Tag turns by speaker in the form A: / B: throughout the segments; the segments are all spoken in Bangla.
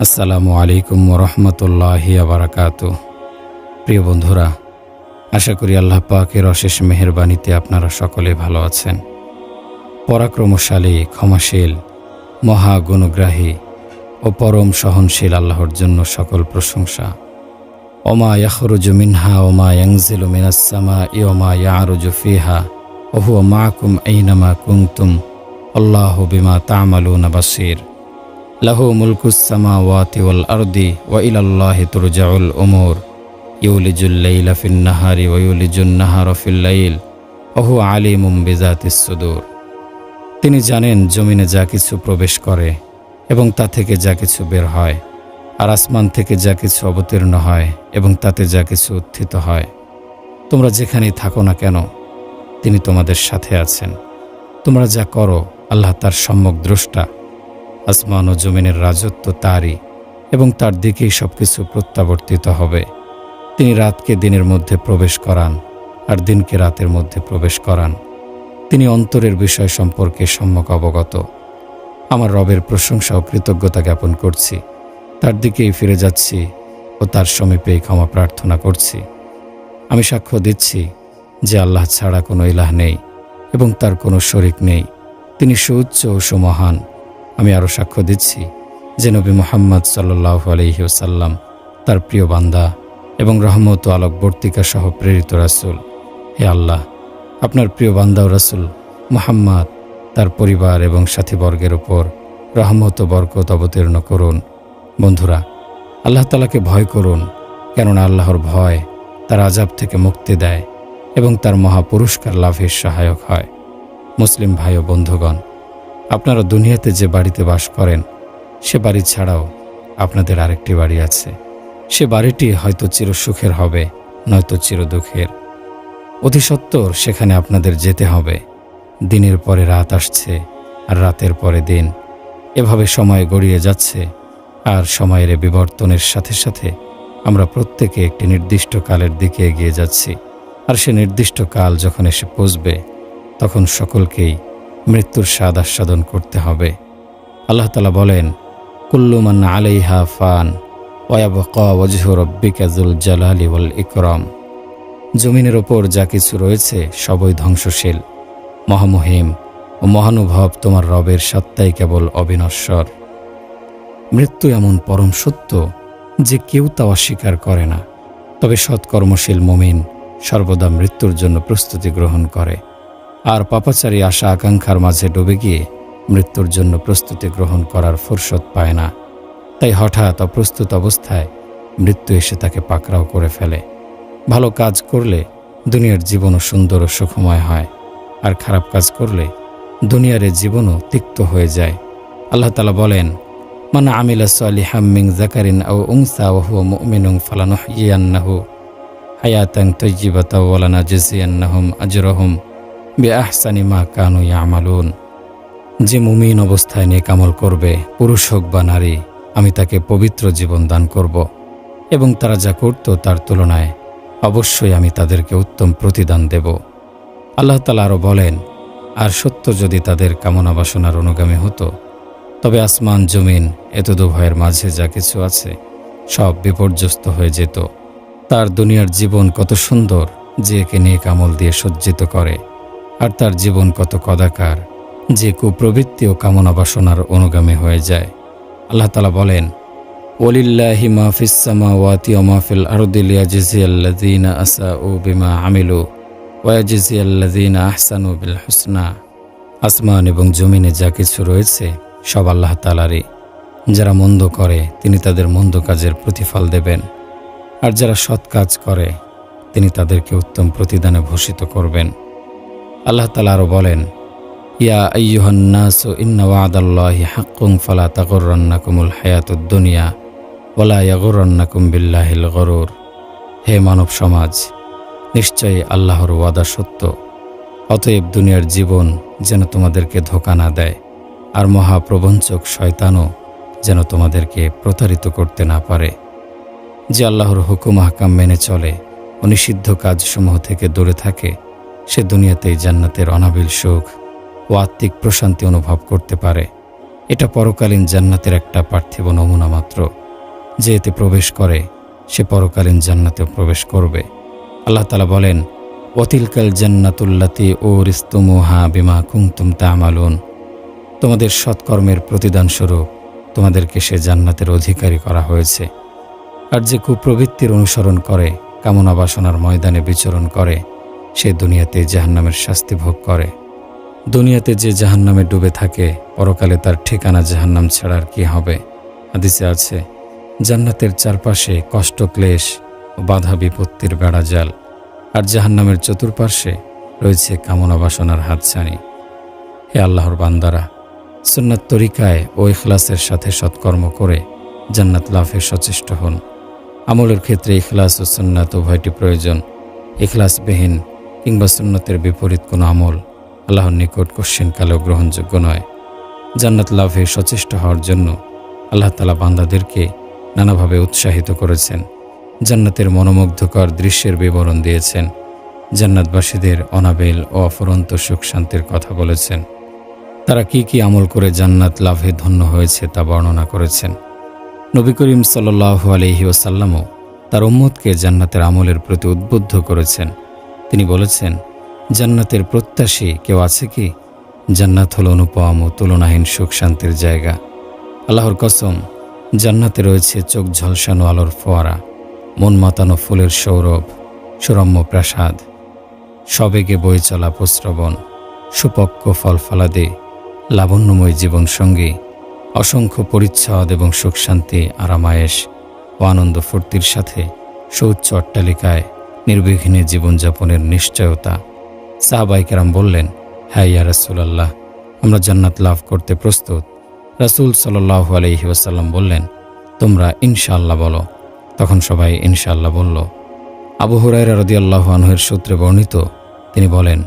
A: আসসালামু আলাইকুম ওরহমতুল্লাহি বারাকাতুহু। প্রিয় বন্ধুরা, আশা করি আল্লাহ পাকের অশেষ মেহেরবানিতে আপনারা সকলে ভালো আছেন। পরাক্রমশালী, ক্ষমাশীল, মহাগুণগ্রাহী ও পরম সহনশীল আল্লাহর জন্য সকল প্রশংসা। ওমা ইয়াখরুজু মিনহা ওমা ইয়ানজিলু মিনাস সামাই ওমা ইয়ারুজু ফিহা ওয়া হুয়া মাআকুম আইনামা কুনতুম আল্লাহু বিমা তা'মালুনা বাসীর। লাহু মুলকুস সামাওয়াতি ওয়াল আরদি ওয়া ইলাল্লাহি তুরজাউল উমুর ইউলিজুল লাইলা ফিন নাহারি ওয়া ইউলিজুন নাহারা ফিল লাইল ওয়া হুয়া আলিমুম বিযাতিস সুদূর। তিনি জানেন জমিনে যা কিছু প্রবেশ করে এবং তা থেকে যা কিছু বের হয়, আর আসমান থেকে যা কিছু অবতীর্ণ হয় এবং তাতে যা কিছু উত্থিত হয়। তোমরা যেখানেই থাকো না কেন, তিনি তোমাদের সাথে আছেন। তোমরা যা করো, আল্লাহ তার সম্যক দ্রষ্টা। আসমান ও জমিনের রাজত্ব তারই, এবং তার দিকেই সবকিছু প্রত্যাবর্তিত হবে। তিনি রাতকে দিনের মধ্যে প্রবেশ করান আর দিনকে রাতের মধ্যে প্রবেশ করান। তিনি অন্তরের বিষয় সম্পর্কে সম্যক অবগত। আমার রবের প্রশংসা ও কৃতজ্ঞতা জ্ঞাপন করছি, তার দিকেই ফিরে যাচ্ছি ও তার সমীপেই ক্ষমা প্রার্থনা করছি। আমি সাক্ষ্য দিচ্ছি যে আল্লাহ ছাড়া কোনো ইলাহ নেই এবং তার কোনো শরিক নেই। তিনি সুউচ্চ ও সুমহান। আমি আরও সাক্ষ্য দিচ্ছি যে নবী মুহাম্মদ সাল্লাল্লাহু আলাইহি ওয়াসাল্লাম তার প্রিয় বান্দা এবং রহমত ও আলোকবর্তিকা সহ প্রেরিত রাসূল। হে আল্লাহ, আপনার প্রিয় বান্দা ও রাসূল মুহাম্মদ, তার পরিবার এবং সাথীবর্গের উপর রহমত ও বরকত অবতীর্ণ করুন। বন্ধুরা, আল্লাহ তাআলাকে ভয় করুন, কেননা আল্লাহর ভয় তার আযাব থেকে মুক্তি দেয় এবং তার মহাপুরস্কার লাভের সহায়ক হয়। মুসলিম ভাই ও বন্ধুগণ, আপনারা দুনিয়াতে যে বাড়িতে বাস করেন, সে বাড়ি ছাড়াও আপনাদের আরেকটি বাড়ি আছে। সে বাড়িটি হয়তো চিরসুখের হবে, নয়তো চিরদুঃখের। অধিসত্বর সেখানে আপনাদের যেতে হবে। দিনের পরে রাত আসছে আর রাতের পরে দিন। এভাবে সময় গড়িয়ে যাচ্ছে, আর সময়ের বিবর্তনের সাথে সাথে আমরা প্রত্যেকে একটি নির্দিষ্ট কালের দিকে এগিয়ে যাচ্ছি। আর সে নির্দিষ্ট কাল যখন এসে পৌঁছবে, তখন সকলকেই মৃত্যুর স্বাদ আস্বাদন করতে হবে। আল্লাহ তাআলা বলেন, কুল্লু মান আলাইহা ফান ওয়া ইয়াবকা ওয়াজহু রাব্বিকা যুল জালালি ওয়াল ইকরাম। জমিনের ওপর যা কিছু রয়েছে সবই ধ্বংসশীল। মহামহিম ও মহানুভব তোমার রবের সত্তাই কেবল অবিনশ্বর। মৃত্যু এমন পরম সত্য যে কেউ তা অস্বীকার করে না। তবে সৎকর্মশীল মুমিন সর্বদা মৃত্যুর জন্য প্রস্তুতি গ্রহণ করে, আর পাপাচারী আশা আকাঙ্ক্ষার মাঝে ডুবে গিয়ে মৃত্যুর জন্য প্রস্তুতি গ্রহণ করার ফুরসত পায় না। তাই হঠাৎ অপ্রস্তুত অবস্থায় মৃত্যু এসে তাকে পাকড়াও করে ফেলে। ভালো কাজ করলে দুনিয়ার জীবনও সুন্দর ও সুখময় হয়, আর খারাপ কাজ করলে দুনিয়ার জীবনও তিক্ত হয়ে যায়। আল্লাহ তাআলা বলেন, মান আমিলা সালিহাম মিন যাকারিন আও উনসা ওয়া হুয়া মুমিনুন ফালানুহইয়ান্নাহু হায়াতান তাইয়্যিবাতান ওয়া লানাজজিয়ান্নাহুম আজরাহুম বিআহসানি মা কানু ইয়ামালুন। যে মুমিন অবস্থায় নেক আমল করবে, পুরুষ হোক বা নারী, আমি তাকে পবিত্র জীবন দান করব, এবং তারা যা করত তার তুলনায় অবশ্যই আমি তাদেরকে উত্তম প্রতিদান দেব। আল্লাহ তাআলা আরও বলেন, আর সত্য যদি তাদের কামনা বাসনার অনুগামী হতো, তবে আসমান জমিন এতদুভয়ের মাঝে যা কিছু আছে সব বিপর্যস্ত হয়ে যেত। তার দুনিয়ার জীবন কত সুন্দর যে একে নেক আমল দিয়ে সজ্জিত করে, আর তার জীবন কত কদাকার যে কুপ্রবৃত্তি ও কামনা বাসনার অনুগামী হয়ে যায়। আল্লাহ তাআলা বলেন, ওয়ালিল্লাহি মা ফিস সামাওয়াতি ওয়া মা ফিল আরদি লিয়াজজিয়াল্লাযীনা আসাউ বিমা আমিলু ওয়া ইয়াজজিয়াল্লাযীনা আহসানু বিল হুসনা। আসমান এবং জমিনে যা কিছু রয়েছে সব আল্লাহ তাআলারই। যারা মন্দ করে তিনি তাদের মন্দ কাজের প্রতিফল দেবেন, আর যারা সৎ কাজ করে তিনি তাদেরকে উত্তম প্রতিদানে ভূষিত করবেন। আল্লাহ তাআলা আরও বলেন, ইয়া আইয়ুহান নাসু ইন্না ওয়া'দাল্লাহি হাক্কুন ফালা তাগুররান্নাকুমুল হায়াতুদ দুনিয়া ওয়া লা ইয়াগুররান্নাকুম বিল্লাহিল গরুর। হে মানব সমাজ, নিশ্চয়ই আল্লাহর ওয়াদা সত্য, অতএব দুনিয়ার জীবন যেন তোমাদেরকে ধোঁকা না দেয়, আর মহাপ্রবঞ্চক শয়তানও যেন তোমাদেরকে প্রতারিত করতে না পারে। যে আল্লাহর হুকুম আহকাম মেনে চলে ও নিষিদ্ধ কাজসমূহ থেকে দূরে থাকে, সে দুনিয়াতেই জান্নাতের অনাবিল সুখ ও আত্মিক প্রশান্তি অনুভব করতে পারে। এটা পরকালীন জান্নাতের একটা পার্থিব নমুনা মাত্র। যে এতে প্রবেশ করে সে পরকালীন জান্নাতেও প্রবেশ করবে। আল্লাহ তাআলা বলেন, ওয়াতিলকাল জান্নাতুল্লাতী উরিসতুমুহা বিমা কুনতুম তা'মালুন। তোমাদের সৎকর্মের প্রতিদানস্বরূপ তোমাদেরকে সে জান্নাতের অধিকারী করা হয়েছে। আর যে কুপ্রবৃত্তির অনুসরণ করে, কামনা বাসনার ময়দানে বিচরণ করে, সে দুনিয়াতে জাহান্নামের শাস্তি ভোগ করে। দুনিয়াতে যে জাহান্নামে ডুবে থাকে, পরকালে তার ঠিকানা জাহান্নাম ছাড়া আর কি হবে? হাদিসে আছে, জান্নাতের চারপাশে কষ্ট, ক্লেশ ও বাধা বিপত্তির বেড়াজাল, আর জাহান্নামের চতুর্পার্শ্বে রয়েছে কামনা বাসনার হাতছানি। হে আল্লাহর বান্দারা, সুন্নাত তরিকায় ও ইখলাসের সাথে সৎকর্ম করে জান্নাত লাভে সচেষ্ট হন। আমলের ক্ষেত্রে ইখলাস ও সুন্নাত উভয়টি প্রয়োজন। ইখলাসবিহীন কিংবা সুন্নতের বিপরীত কোনো আমল আল্লাহর নিকট কোশ্চিনকালেও গ্রহণযোগ্য নয়। জান্নাত লাভে সচেষ্ট হওয়ার জন্য আল্লাহ তাআলা বান্দাদেরকে নানাভাবে উৎসাহিত করেছেন। জান্নাতের মনোমুগ্ধকর দৃশ্যের বিবরণ দিয়েছেন। জান্নাতবাসীদের অনাবিল ও অফুরন্ত সুখ শান্তির কথা বলেছেন। তারা কি কি আমল করে জান্নাত লাভে ধন্য হয়েছে তা বর্ণনা করেছেন। নবী করিম সাল্লাল্লাহু আলাইহি ওয়াসাল্লামও তার উম্মতকে জান্নাতের আমলের প্রতি উদ্বুদ্ধ করেছেন। তিনি বলেছেন, জান্নাতের প্রত্যাশী কেউ আছে কি? জান্নাত হল অনুপম ও তুলনাহীন সুখ শান্তির জায়গা। আল্লাহর কসম, জান্নাতে রয়েছে চোখ ঝলসানো আলোর ফোয়ারা, মন মাতানো ফুলের সৌরভ, সুরম্য প্রাসাদ, সবেগে বয়ে চলা প্রস্রবণ, সুপক্ক ফলফলাদি, লাবণ্যময় জীবনসঙ্গী, অসংখ্য পরিচ্ছদ এবং সুখ শান্তি, আরামায়েশ ও আনন্দ ফুর্তির সাথে সুউচ্চ অট্টালিকায় নির্বিঘ্নে জীবনযাপনের নিশ্চয়তা। সাহাবায়ে কেরাম বললেন, হ্যাঁ ইয়া রাসূলুল্লাহ, আমরা জান্নাত লাভ করতে প্রস্তুত। রাসূল সাল্লাল্লাহু আলাইহি ওয়াসাল্লাম বললেন, তোমরা ইনশাআল্লাহ বলো। তখন সবাই ইনশাআল্লাহ বলল। আবু হুরায়রা রাদিয়াল্লাহু আনহু-এর সূত্রে বর্ণিত, তিনি বলেন,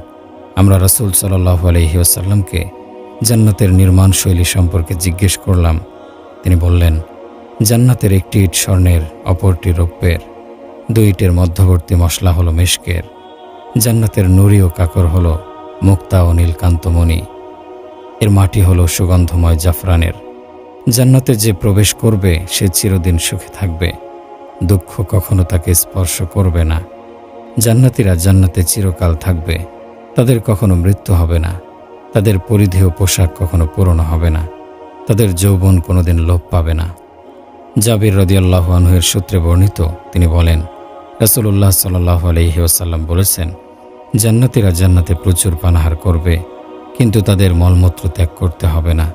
A: আমরা রাসূল সাল্লাল্লাহু আলাইহি ওয়াসাল্লামকে জান্নাতের নির্মাণ শৈলী সম্পর্কে জিজ্ঞেস করলাম। তিনি বললেন, জান্নাতের একটি ইট স্বর্ণের, অপরটি রৌপ্যের, দুই ইটের মধ্যবর্তী মশলা হলো মেশকের। জান্নাতের নুরি ও কাকর হলো মুক্তা ও নীলকান্তমণি, এর মাটি হলো সুগন্ধময় জাফরানের। জান্নাতে যে প্রবেশ করবে সে চিরদিন সুখে থাকবে, দুঃখ কখনো তাকে স্পর্শ করবে না। জান্নাতীরা জান্নাতে চিরকাল থাকবে, তাদের কখনো মৃত্যু হবে না, তাদের পরিধি ও পোশাক কখনো পুরনো হবে না, তাদের যৌবন কোনোদিন লোপ পাবে না। জাবির রাদিয়াল্লাহু আনহু-এর সূত্রে বর্ণিত, তিনি বলেন, রাসূলুল্লাহ সাল্লাল্লাহু আলাইহি ওয়াসাল্লাম বলেছেন, জান্নাতীরা জান্নাতে প্রচুর পানাহার করবে, কিন্তু তাদের মলমূত্র ত্যাগ করতে হবে না।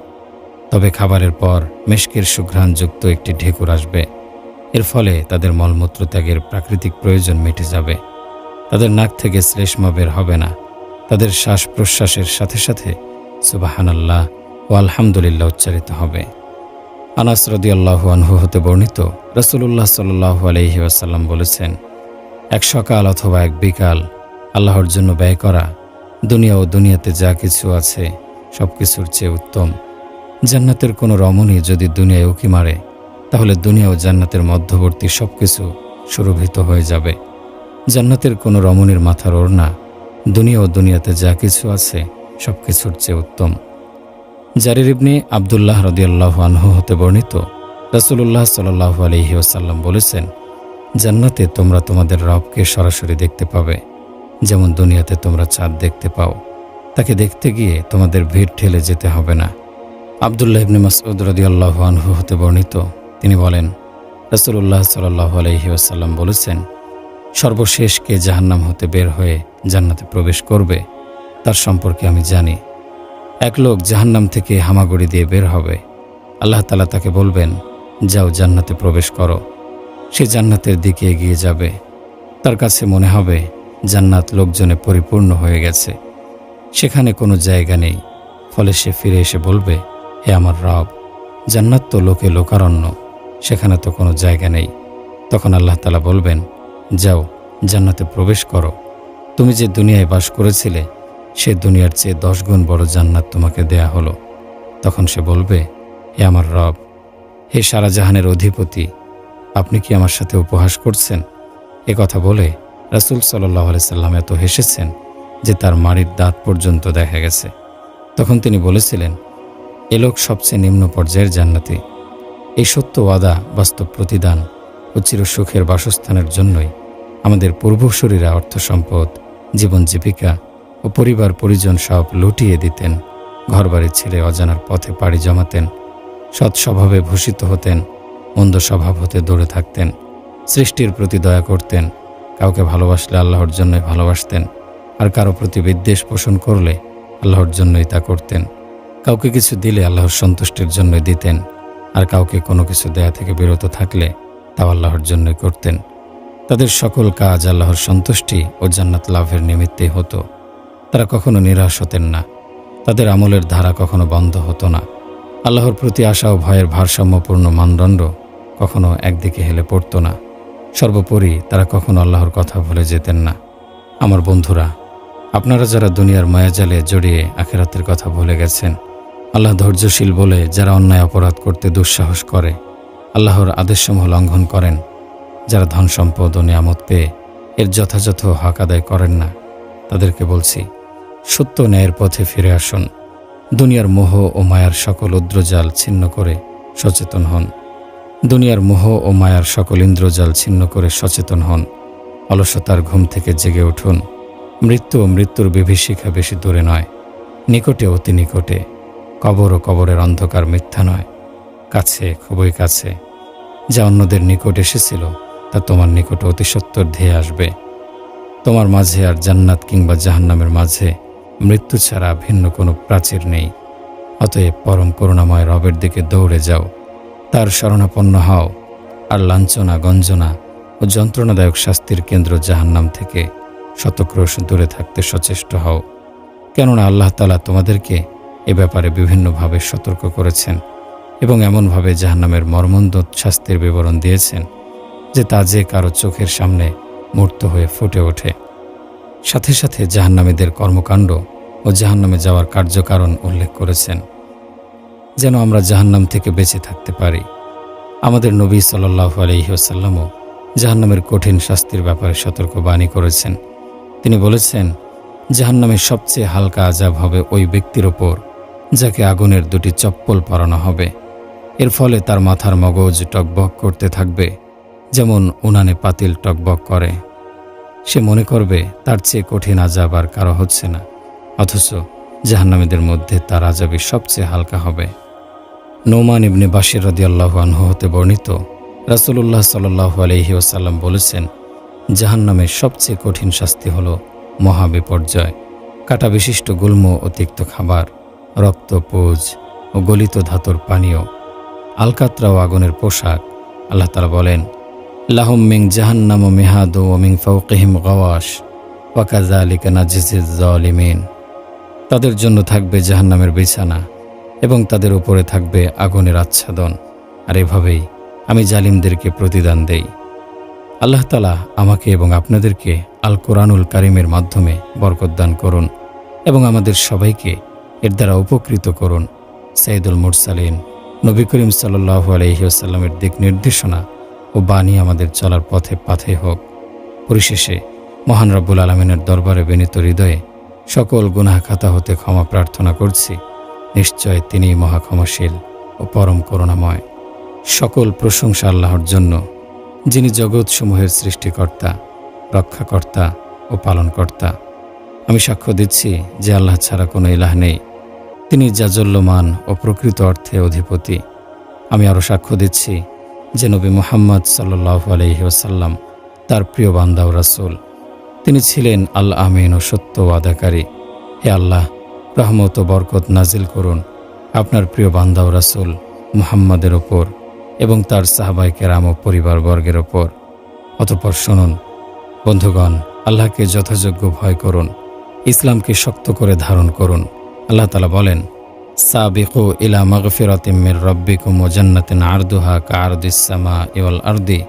A: তবে খাবারের পর মেশকের সুঘ্রাণযুক্ত একটি ঢেকুর আসবে। এর ফলে তাদের মলমূত্র ত্যাগের প্রাকৃতিক প্রয়োজন মিটে যাবে। তাদের নাক থেকে শ্লেষ্মা বের হবে না। তাদের শ্বাস প্রশ্বাসের সাথে সাথে সুবহানাল্লাহ ও আলহামদুলিল্লাহ উচ্চারিত হবে। আনাস রাদিয়াল্লাহু আনহু হতে বর্ণিত, রাসূলুল্লাহ সাল্লাল্লাহু আলাইহি ওয়াসাল্লাম বলেছেন, এক সকাল অথবা এক বিকাল আল্লাহর জন্য ব্যয় করা দুনিয়া ও দুনিয়াতে যা কিছু আছে সব কিছুর চেয়ে উত্তম। জান্নাতের কোনো রমণী যদি দুনিয়ায় উঁকি মারে, তাহলে দুনিয়া ও জান্নাতের মধ্যবর্তী সব কিছু সুরভিত হয়ে যাবে। জান্নাতের কোনো রমণীর মাথার ওড়না দুনিয়া ও দুনিয়াতে যা কিছু আছে সব কিছুর চেয়ে উত্তম। জারির ইবনে আব্দুল্লাহ রাদিয়াল্লাহু আনহু হতে বর্ণিত, রাসূলুল্লাহ সাল্লাল্লাহু আলাইহি ওয়াসাল্লাম বলেছেন, জান্নাতে তোমরা তোমাদের রবকে সরাসরি দেখতে পাবে, যেমন দুনিয়াতে তোমরা চাঁদ দেখতে পাও। তাকে দেখতে গিয়ে তোমাদের ভিড় ঠেলে যেতে হবে না। আব্দুল্লাহ ইবনে মাসউদ রাদিয়াল্লাহু আনহু হতে বর্ণিত, তিনি বলেন, রাসূলুল্লাহ সাল্লাল্লাহু আলাইহি ওয়াসাল্লাম বলেছেন, সর্বশেষ কে জাহান্নাম হতে বের হয়ে জান্নাতে প্রবেশ করবে তার সম্পর্কে আমি জানি। এক লোক জাহান্নাম থেকে হামাগুড়ি দিয়ে বের হবে। আল্লাহ তাআলা তাকে বলবেন, যাও জান্নাতে প্রবেশ করো। সে জান্নাতের দিকে এগিয়ে যাবে। তার কাছে মনে হবে জান্নাত লোকজনে পরিপূর্ণ হয়ে গেছে, সেখানে কোনো জায়গা নেই। ফলে সে ফিরে এসে বলবে, হে আমার রব, জান্নাত তো লোকে লোকারণ্য, সেখানে তো কোনো জায়গা নেই। তখন আল্লাহ তাআলা বলবেন, যাও জান্নাতে প্রবেশ করো। তুমি যে দুনিয়ায় বাস করেছিলে সে দুনিয়ার চেয়ে 10 গুণ বড় জান্নাত তোমাকে দেয়া হলো। তখন সে বলবে, হে আমার রব, হে সারা জাহানের অধিপতি, আপনি কি আমার সাথে উপহাস করছেন? এ কথা বলে রাসূল সাল্লাল্লাহু আলাইহি সাল্লাম এত হেসেছেন যে তার মাড়ির দাঁত পর্যন্ত দেখা গেছে। তখন তিনি বলেছিলেন, এ লোক সবচেয়ে নিম্ন পর্যায়ের জান্নাতি। এই সত্য ওয়াদা, বাস্তব প্রতিদান ও চিরসুখের বাসস্থানের জন্যই আমাদের পূর্বসূরীরা অর্থ সম্পদ, জীবন জীবিকা ও পরিবার পরিজন সব লুটিয়ে দিতেন, ঘরবাড়ি ছেড়ে অজানার পথে পাড়ি জমাতেন, সৎ স্বভাবে ভূষিত হতেন, মন্দ স্বভাব হতে দূরে থাকতেন, সৃষ্টির প্রতি দয়া করতেন, কাউকে ভালোবাসলে আল্লাহর জন্যই ভালোবাসতেন, আর কারো প্রতি বিদ্বেষ পোষণ করলে আল্লাহর জন্যই তা করতেন। কাউকে কিছু দিলে আল্লাহর সন্তুষ্টির জন্যই দিতেন, আর কাউকে কোনো কিছু দেয়া থেকে বিরত থাকলে তাও আল্লাহর জন্যই করতেন। তাদের সকল কাজ আল্লাহর সন্তুষ্টি ও জান্নাত লাভের নিমিত্তেই হতো। তারা কখনো নিরাশ হতেন না, তাদের আমলের ধারা কখনো বন্ধ হতো না। আল্লাহর প্রতি আশা ও ভয়ের ভারসাম্যপূর্ণ মানদণ্ড কখনো একদিকে হেলে পড়ত না। সর্বোপরি তারা কখনো আল্লাহর কথা ভুলে যেতেন না। আমার বন্ধুরা, আপনারা যারা দুনিয়ার মায়াজালে জড়িয়ে আখিরাতের কথা ভুলে গেছেন, আল্লাহ ধৈর্যশীল বলে যারা অন্যায় অপরাধ করতে দুঃসাহস করে, আল্লাহর আদেশসমূহ লঙ্ঘন করেন, যারা ধন সম্পদ ও নিয়ামত পেয়ে এর যথাযথ হক আদায় করেন না, তাদেরকে বলছি, সত্য ন্যায়ের পথে ফিরে আসুন। দুনিয়ার মোহ ও মায়ার সকল উদ্রজাল ছিন্ন করে সচেতন হন। দুনিয়ার মোহ ও মায়ার সকল ইন্দ্রজাল ছিন্ন করে সচেতন হন। অলসতার ঘুম থেকে জেগে উঠুন। মৃত্যু ও মৃত্যুর বিভীষিকা বেশি দূরে নয়, নিকটে অতি নিকটে। কবর ও কবরের অন্ধকার মিথ্যা নয়, কাছে, খুবই কাছে। যা অন্যদের নিকট এসেছিল তা তোমার নিকট অতি সত্বর ধেয়ে আসবে। তোমার মাঝে আর জান্নাত কিংবা জাহান্নামের মাঝে মৃত্যু ছাড়া ভিন্ন কোনো প্রাচীর নেই। অতএব পরম করুণাময় রবের দিকে দৌড়ে যাও, তার শরণাপন্ন হও, আর লাঞ্ছনা, গঞ্জনা ও যন্ত্রণাদায়ক শাস্তির কেন্দ্র জাহান্নাম থেকে শতক্রোশ দূরে থাকতে সচেষ্ট হও। কেননা আল্লাহ তাআলা তোমাদেরকে এ ব্যাপারে বিভিন্নভাবে সতর্ক করেছেন এবং এমনভাবে জাহান্নামের মর্মন্তুদ শাস্তির বিবরণ দিয়েছেন যে তা যে কারো চোখের সামনে মূর্ত হয়ে ফুটে ওঠে। সাথে সাথে জাহান্নামীদের কর্মকাণ্ড ও জাহান্নামে যাওয়ার কার্যকারণ উল্লেখ করেছেন, যেন আমরা জাহান্নাম থেকে বেঁচে থাকতে পারি। আমাদের নবী সাল্লাল্লাহু আলাইহি ওয়াসাল্লামও জাহান্নামের কঠিন শাস্তির ব্যাপারে সতর্কবাণী করেছেন। তিনি বলেছেন, জাহান্নামের সবচেয়ে হালকা আযাব হবে ওই ব্যক্তির ওপর যাকে আগুনের দুটি চপ্পল পরানো হবে। এর ফলে তার মাথার মগজ টকবক করতে থাকবে, যেমন উনানে পাতিল টকবক করে। সে মনে করবে তার চেয়ে কঠিন আযাব আর কারো হচ্ছে না, অথচ জাহান্নামীদের মধ্যে তার আযাবই সবচেয়ে হালকা হবে। নোমান ইবনে বাশির রাদিয়াল্লাহু আনহু হতে বর্ণিত, রাসূলুল্লাহ সাল্লাল্লাহু আলাইহি ওয়াসাল্লাম বলেছেন, জাহান্নামের সবচেয়ে কঠিন শাস্তি হল মহাবিপর্যয়, কাঁটা বিশিষ্ট গুল্ম ও তিক্ত খাবার, রক্ত, পুজ ও গলিত ধাতুর পানীয়, আলকাতরা ও আগুনের পোশাক। আল্লাহ তাআলা বলেন, লাহুম মিন জাহান্নাম মিহাদু ওয়া মিন ফাওকিহিম গাওয়াশ ওয়া কাযালিকা নাজজিজ যালিমিন। তাদের জন্য থাকবে জাহান্নামের বিছানা এবং তাদের উপরে থাকবে আগুনের আচ্ছাদন, আর এভাবেই আমি জালিমদেরকে প্রতিদান দেই। আল্লাহ তাআলা আমাকে এবং আপনাদেরকে আল কোরআনুল কারীমের মাধ্যমে বরকত দান করুন এবং আমাদের সবাইকে এর দ্বারা উপকৃত করুন। সাইয়্যিদুল মুরসালিন নবী করিম সাল্লাল্লাহু আলাইহি ওয়াসাল্লামের দিক নির্দেশনা ও বাণী আমাদের চলার পথে পাথে হোক। পরিশেষে মহান রব্বুল আলামিনের দরবারে বিনীত হৃদয়ে সকল গুনাহ খাতা হতে ক্ষমা প্রার্থনা করছি। নিশ্চয় তিনিই মহাক্ষমাশীল ও পরম করুণাময়। সকল প্রশংসা আল্লাহর জন্য, যিনি জগৎসমূহের সৃষ্টিকর্তা, রক্ষাকর্তা ও পালনকর্তা। আমি সাক্ষ্য দিচ্ছি যে আল্লাহ ছাড়া কোনো ইলাহ নেই, তিনি জাজল্যমান ও প্রকৃত অর্থে অধিপতি। আমি আরও সাক্ষ্য দিচ্ছি যে নবী মুহাম্মদ সাল্লাল্লাহু আলাইহি ওয়াসাল্লাম তার প্রিয় বান্দা ও রাসূল। তিনি ছিলেন আল আমিন ও সত্য ওয়াদাকারী। হে আল্লাহ, রহমত ও বরকত নাজিল করুন আপনার প্রিয় বান্দা ও রাসূল মুহাম্মাদের ওপর এবং তার সাহাবায়ে কেরাম ও পরিবারবর্গের ওপর। অতঃপর শুনুন বন্ধুগণ, আল্লাহকে যথাযোগ্য ভয় করুন, ইসলামকে শক্ত করে ধারণ করুন। আল্লাহ তাআলা বলেন, সাবিকু ইলা মাগফিরাতিম মির রাব্বিকুম ওয়া জান্নাতিন আরদুহা কাআরদিস সামাই ওয়াল আরদি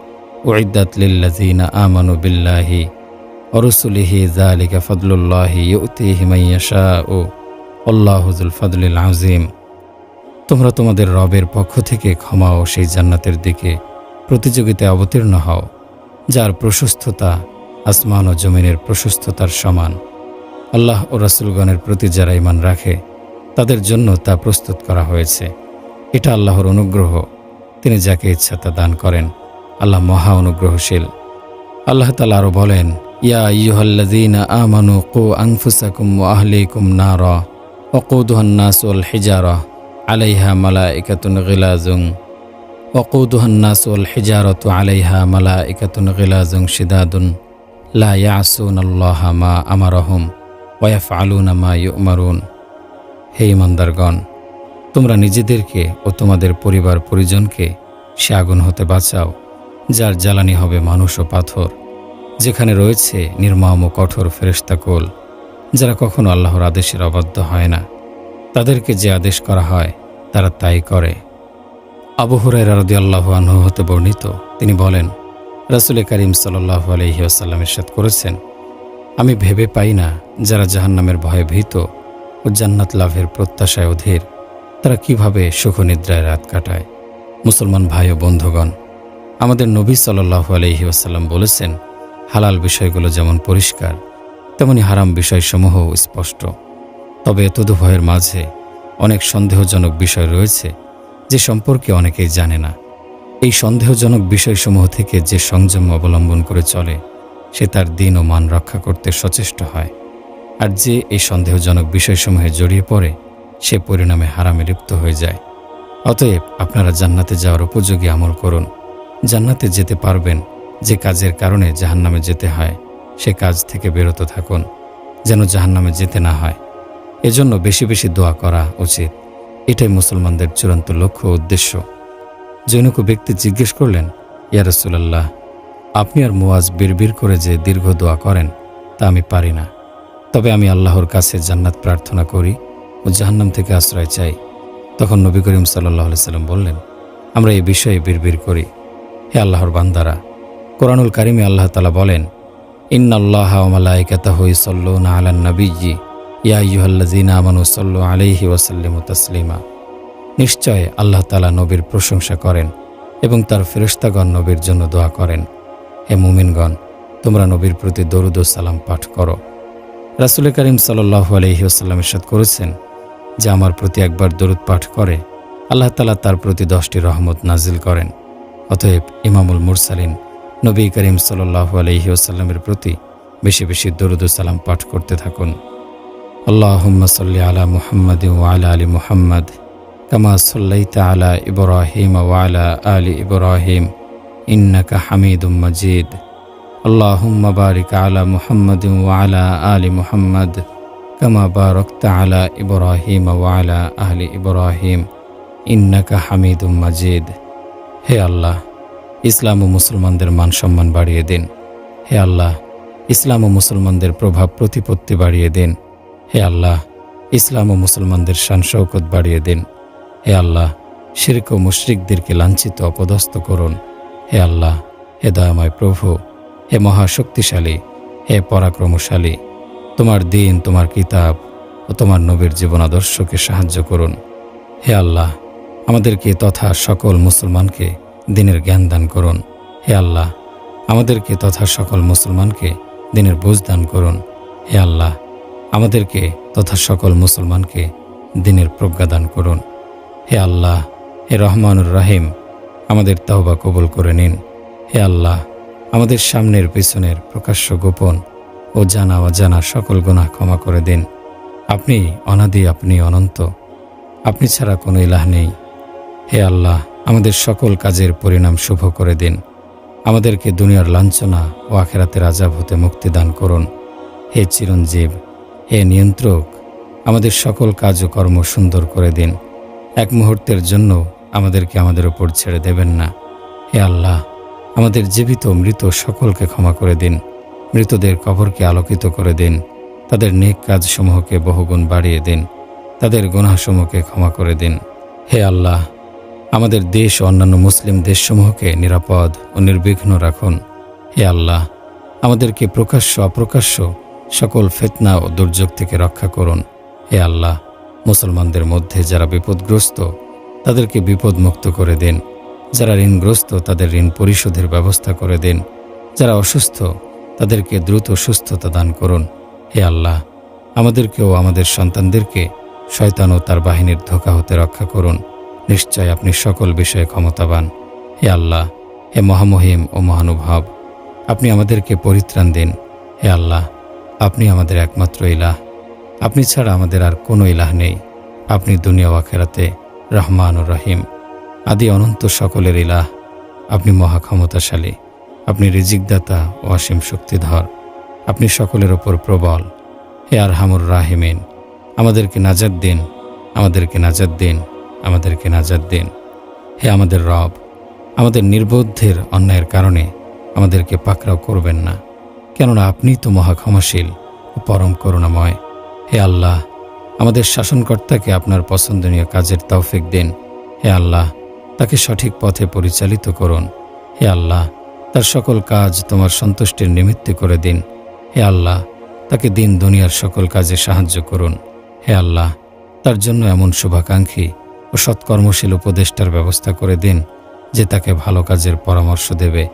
A: উইদ্দাত লিল্লাযিনা আমানু বিল্লাহি ওয়া রাসূলিহি যালিকা ফাদলুল্লাহি ইউতিহি মান ইয়াশাউ আল্লাহু যুল ফাদলিল আযীম। তোমরা তোমাদের রবের পক্ষ থেকে ক্ষমা ও সেই জান্নাতের দিকে প্রতিযোগিতায় অবতীর্ণ হও, যার প্রশস্ততা আসমান ও জমিনের প্রশস্ততার সমান। আল্লাহ ও রাসূলগণের প্রতি যারা ঈমান রাখে তাদের জন্য তা প্রস্তুত করা হয়েছে। এটা আল্লাহর অনুগ্রহ, তিনি যাকে ইচ্ছা তা দান করেন। আল্লাহ মহা অনুগ্রহশীল। আল্লাহ তাআলা আরও বলেন, ইয়া আইয়ুহাল্লাযীনা আমানু কু আনফুসাকুম ওয়া আহলিকুম নারা ওয়াকুদুহান নাসু ওয়াল হিজারা আলাইহা মালাইকাতুন গিলাযুন শিদাদুন লা ইয়াসুনাল্লাহা মা আমারাহুম ওয়া ইয়াফআলুনা মা ইউমারুন। হে ঈমানদারগণ, তোমরা নিজেদেরকে ও তোমাদের পরিবার পরিজনকে সে আগুন হতে বাঁচাও, যার জ্বালানি হবে মানুষ ও পাথর, যেখানে রয়েছে নির্মম ও কঠোর ফেরেশতাকুল, যারা কখনো আল্লাহর আদেশের অবাধ্য হয় না। তাদেরকে যে আদেশ করা হয় তারা তাই করে। আবু হুরায়রা রাদিয়াল্লাহু আনহু হতে বর্ণিত, তিনি বলেন, রাসূল করিম সাল্লাল্লাহু আলাইহি ওয়াসাল্লাম ইরশাদ করেছেন, আমি ভেবে পাই না যারা জাহান্নামের ভয়ে ভীত ও জান্নাত লাভের প্রত্যাশায় অধীর, তারা কিভাবে সুখনিদ্রায় রাত কাটায়। মুসলমান ভাই ও বন্ধুগণ, আমাদের নবী সাল্লাল্লাহু আলাইহি ওয়াসাল্লাম বলেছেন, হালাল বিষয়গুলো যেমন পরিষ্কার, তেমনি হারাম বিষয়সমূহও স্পষ্ট। তবে এতদুভয়ের মাঝে অনেক সন্দেহজনক বিষয় রয়েছে যে সম্পর্কে অনেকেই জানে না। এই সন্দেহজনক বিষয়সমূহ থেকে যে সংযম অবলম্বন করে চলে, সে তার দিন ও মান রক্ষা করতে সচেষ্ট হয়। আর যে এই সন্দেহজনক বিষয়সমূহে জড়িয়ে পড়ে, সে পরিণামে হারামে লিপ্ত হয়ে যায়। অতএব আপনারা জান্নাতে যাওয়ার উপযোগী আমল করুন। জান্নাতে যেতে পারবেন যে কাজের কারণে জাহান্নামে যেতে হয়, সে কাজ থেকে বিরত থাকুন, যেন জাহান্নামে যেতে না হয়। এজন্য বেশি বেশি দোয়া করা উচিত। এটাই মুসলমানদের চূড়ান্ত লক্ষ্য ও উদ্দেশ্য। জনৈক ব্যক্তি জিজ্ঞেস করলেন, ইয়া রাসূলুল্লাহ, আপনি আর মুয়াজ বিড়বিড় করে যে দীর্ঘ দোয়া করেন, তা আমি পারি না। তবে আমি আল্লাহর কাছে জান্নাত প্রার্থনা করি ও জাহান্নাম থেকে আশ্রয় চাই। তখন নবী করিম সাল্লাল্লাহু আলাইহি সাল্লাম বললেন, আমরা এই বিষয়ে বিড়বিড় করি। হে আল্লাহর বান্দারা, কোরআনুল কারিমে আল্লাহ তাআলা বলেন, ইন্নাল্লাহা ওয়া মালাইকাতাহু ইউসাল্লুনা আলান নাবিয়্যি ইয়া আইয়ুহাল্লাযীনা আমানু সাল্লু আলাইহি ওয়া সাল্লিমু তাসলিমা। নিশ্চয় আল্লাহ তাআলা নবীর প্রশংসা করেন এবং তার ফেরেশতাগণ নবীর জন্য দোয়া করেন। হে মুমিনগণ, তোমরা নবীর প্রতি দরুদ ও সালাম পাঠ করো। রাসূল করিম সাল্লাল্লাহু আলাইহি ওয়াসাল্লাম ইরশাদ করেছেন যে আমার প্রতি একবার দরুদ পাঠ করে, আল্লাহ তাআলা তার প্রতি 10টি রহমত নাজিল করেন। অতএব ইমামুল মুরসালিন নবী করিম সাল্লাল্লাহু আলাইহি ওয়াসাল্লামের প্রতি বেশি বেশি দরুদ ও সালাম পাঠ করতে থাকুন। আল্লাহুম্মা সাল্লি আলা মুহাম্মাদিন ওয়া আলা আলি মুহাম্মাদ কামা সাল্লাইতা আলা ইব্রাহিম ওয়া আলা আলি ইব্রাহিম ইন্নাকা হামিদুম মাজিদ। আল্লাহুম্মা বারিক আলা মুহাম্মাদিন ওয়া আলা আলি মুহাম্মাদ কামা বারাকতা আলা ইব্রাহিম ওয়া আলা আলি ইব্রাহিম ইন্নাকা হামিদুম মাজিদ। হে আল্লাহ, ইসলাম ও মুসলমানদের মান সম্মান বাড়িয়ে দিন। হে আল্লাহ, ইসলাম ও মুসলমানদের প্রভাব প্রতিপত্তি বাড়িয়ে দিন। হে আল্লাহ, ইসলাম ও মুসলমানদের শান শৌকত বাড়িয়ে দিন। হে আল্লাহ, শিরক ও মুশরিকদেরকে লাঞ্ছিত অপদস্থ করুন। হে আল্লাহ, হে দয়াময় প্রভু, হে মহাশক্তিশালী, হে পরাক্রমশালী, তোমার দিন, তোমার কিতাব ও তোমার নবীর জীবন আদর্শকে সাহায্য করুন। হে আল্লাহ, আমাদেরকে তথা সকল মুসলমানকে দিনের জ্ঞান দান করুন। হে আল্লাহ, আমাদেরকে তথা সকল মুসলমানকে দিনের বুঝ দান করুন। হে আল্লাহ, আমাদেরকে তথা সকল মুসলমানকে দিনের প্রজ্ঞা দান করুন। হে আল্লাহ, হে রহমানুর রাহিম, আমাদের তওবা কবুল করে নিন। হে আল্লাহ, আমাদের সামনের পিছনের প্রকাশ্য গোপন ও জানা অজানা সকল গুনাহ ক্ষমা করে দিন। আপনি অনাদি, আপনি অনন্ত, আপনি ছাড়া কোনো ইলাহ নেই। হে আল্লাহ, আমাদের সকল কাজের পরিণাম শুভ করে দিন। আমাদেরকে দুনিয়ার লাঞ্ছনা ও আখিরাতের আযাব হতে মুক্তি দান করুন। হে চিরঞ্জীব, হে নিয়ন্ত্রক, আমাদের সকল কাজ ও কর্ম সুন্দর করে দিন। এক মুহূর্তের জন্য আমাদেরকে আমাদের উপর ছেড়ে দেবেন না। হে আল্লাহ, আমাদের জীবিত মৃত সকলকে ক্ষমা করে দিন। মৃতদের কবরকে আলোকিত করে দিন। তাদের নেক কাজসমূহকে বহুগুণ বাড়িয়ে দিন। তাদের গুনাহসমূহকে ক্ষমা করে দিন। হে আল্লাহ, আমাদের দেশ ও অন্যান্য মুসলিম দেশসমূহকে নিরাপদ ও নির্বিঘ্ন রাখুন। হে আল্লাহ, আমাদেরকে প্রকাশ্য অপ্রকাশ্য সকল ফিতনা ও দুর্যোগ থেকে রক্ষা করুন। হে আল্লাহ, মুসলমানদের মধ্যে যারা বিপদগ্রস্ত তাদেরকে বিপদমুক্ত করে দিন। যারা ঋণগ্রস্ত তাদের ঋণ পরিশোধের ব্যবস্থা করে দিন। যারা অসুস্থ তাদেরকে দ্রুত সুস্থতা দান করুন। হে আল্লাহ, আমাদেরকেও আমাদের সন্তানদেরকে শয়তান ও তার বাহিনীর ধোঁকা হতে রক্ষা করুন। নিশ্চয় আপনি সকল বিষয়ে ক্ষমতাবান। হে আল্লাহ, হে মহামহিম ও মহানুভব, আপনি আমাদেরকে পরিত্রাণ দিন। হে আল্লাহ, আপনি আমাদের একমাত্র ইলাহ। আপনি ছাড়া আমাদের আর কোনো ইলাহ নেই। আপনি দুনিয়া ও আখিরাতে রহমান ও রহিম, আদি অনন্ত সকলের ইলাহ। আপনি মহা ক্ষমতাশালী, আপনি রিজিকদাতা ও অসীম শক্তিধর, আপনি সকলের ওপর প্রবল। হে আরহামুর রাহিমিন, আমাদেরকে নাজাত দিন, আমাদেরকে নাজাত দিন, আমাদেরকে নাজাত দিন। হে আমাদের রব, আমাদের নির্বোধের অন্যায়ের কারণে আমাদেরকে পাকড়াও করবেন না, কেননা আপনি তো মহা ক্ষমাশীল ও পরম করুণাময়। হে আল্লাহ, আমাদের শাসনকর্তাকে আপনার পছন্দনীয় কাজের তৌফিক দিন। হে আল্লাহ, তাকে সঠিক পথে পরিচালিত করুন। হে আল্লাহ, তার সকল কাজ তোমার সন্তুষ্টির নিমিত্তে করে দিন। হে আল্লাহ, তাকে দিন দুনিয়ার সকল কাজে সাহায্য করুন। হে আল্লাহ, তার জন্য এমন শুভাকাঙ্ক্ষী ও সৎকর্মশীল উপদেষ্টার ব্যবস্থা করে দিন, যে তাকে ভালো কাজের পরামর্শ দেবে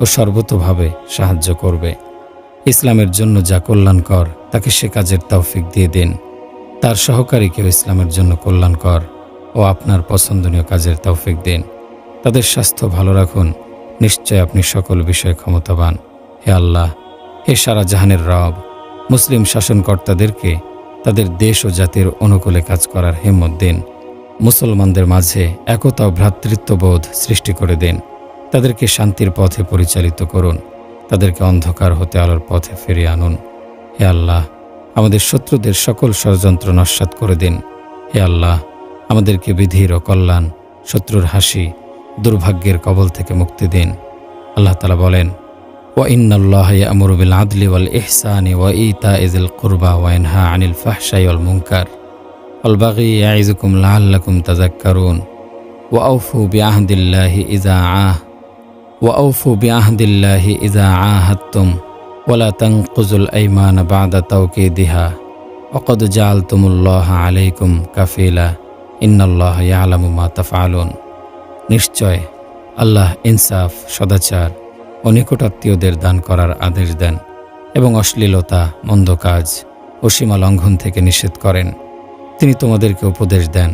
A: ও সর্বতোভাবে সাহায্য করবে। ইসলামের জন্য যা কল্যাণকর তাকে সে কাজের তৌফিক দিয়ে দিন। তার সহকারীকেও ইসলামের জন্য কল্যাণকর ও আপনার পছন্দনীয় কাজের তৌফিক দিন। তাদের স্বাস্থ্য ভালো রাখুন। নিশ্চয় আপনি সকল বিষয়ে ক্ষমতাবান। হে আল্লাহ, হে সারা জাহানের রব, মুসলিম শাসনকর্তাদেরকে তাদের দেশ ও জাতির অনুকূলে কাজ করার হিম্মত দিন। মুসলমানদের মাঝে একতা ও ভ্রাতৃত্ববোধ সৃষ্টি করে দিন। তাদেরকে শান্তির পথে পরিচালিত করুন। তাদেরকে অন্ধকার হতে আলোর পথে ফিরিয়ে আনুন। হে আল্লাহ, আমাদের শত্রুদের সকল ষড়যন্ত্র নস্যাৎ করে দিন। হে আল্লাহ, আমাদেরকে বিধির ও কল্যাণ, শত্রুর হাসি, দুর্ভাগ্যের কবল থেকে মুক্তি দিন। আল্লাহ তাআলা বলেন, ওয়াইন্নাল্লাহা ইয়া'মুরু বিল আদলি ওয়াল ইহসানি ওয়া ইতাইযিল কুরবা ওয়া ইয়ানহা আনিল ফাহশাই ওয়াল মুনকার ওয়াল বাগি ইয়া'iযুকুম লাআল্লাকুম তাযাক্কারুন ওয়া আউফু বিআহদিল্লাহি ইযা আহাদতুম ওয়া লা তানকুযুল আইমানা বা'দা তাওকীদিহা ওয়া ক্বাদ জাআলতুমুল্লাহা আলাইকুম কাফীলা ইন্নাল্লাহা ইয়া'লামু মা তাফআলুন। নিশ্চয় আল্লাহ ইনসাফ, সদাচার ও নিকটাত্মীয়দের দান করার আদেশ দেন এবং অশ্লীলতা, মন্দ কাজ ও সীমা লঙ্ঘন থেকে নিষেধ করেন। তিনি তোমাদেরকে উপদেশ দেন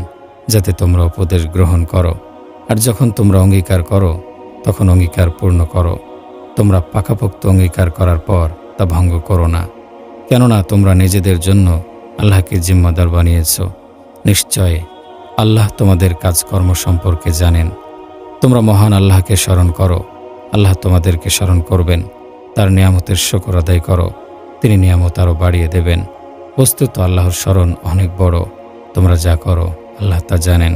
A: যাতে তোমরা উপদেশ গ্রহণ করো, আর যখন তোমরা অঙ্গীকার করো তখন অঙ্গীকার পূর্ণ করো। তোমরা পাকাপোক্ত অঙ্গীকার করার পর তা ভঙ্গ করো না, কেননা তোমরা নিজেদের জন্য আল্লাহকে জিম্মাদার বানিয়েছ। নিশ্চয় আল্লাহ তোমাদের কাজকর্ম সম্পর্কে জানেন। তোমরা মহান আল্লাহকে স্মরণ করো, আল্লাহ তোমাদেরকে স্মরণ করবেন। তার নিয়ামতের শুকর আদায় করো, তিনি নিয়ামত আরও বাড়িয়ে দেবেন। বস্তুত আল্লাহর স্মরণ অনেক বড়। তোমরা যা করো আল্লাহ তা জানেন।